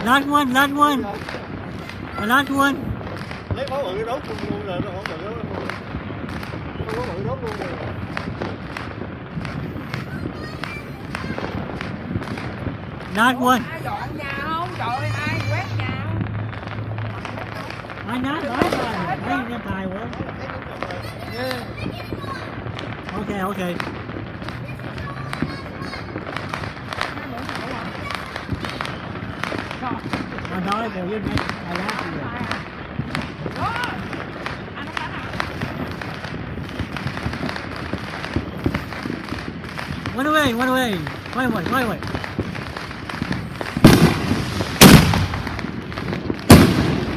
Last one, last one. The last one. Lấy pháo bự đốt luôn là nó không bự lắm. Không có bự đốt luôn rồi. Last one. Ai dọn nhà không? Trời ơi, ai quét nhà không? Anh nói rồi. Đấy, cái tài quá. Ok, ok. Anh nói bộ với mấy ai lát gì vậy? One away, one away. Quay away, quay away.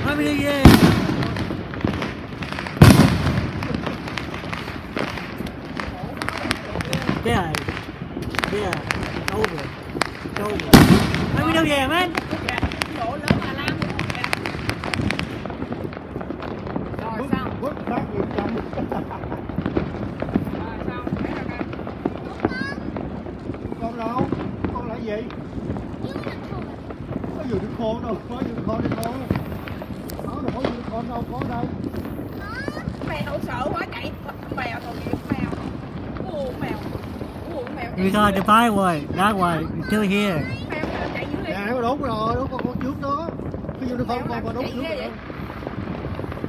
Quay đi đi. There. There. Over. Over. Quay đi đâu về man? Độ lớn mà Lam. Rồi sao? Vứt phát gì trong. Rồi sao? Thấy rồi đây. Con đâu? Con là gì? Có unicorn đâu, có unicorn đi thôi. Nó đâu có unicorn đâu, có đây. Mèo sợ quá chạy. Mèo tội nghiệp mèo. Mèo. Mèo. We got the firewood. That one still here. Mèo chạy dữ Dạ, liền. nó đốt rồi, đốt con trước đó. Cái unicorn con đốt trước rồi.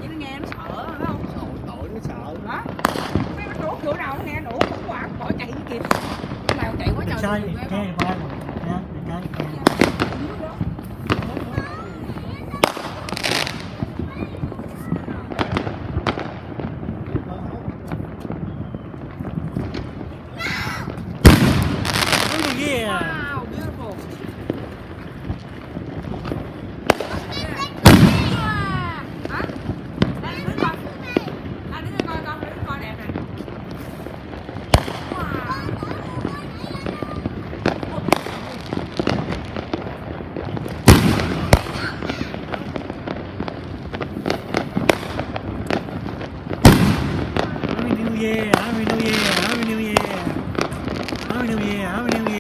Chứ nó nghe nó sợ phải không? Tội nó sợ. Đó. Mấy nó đổ cửa đầu nó nghe nổ khủng hoảng bỏ chạy kịp. Mèo chạy quá trời. Inside, Ghê không? can't find one.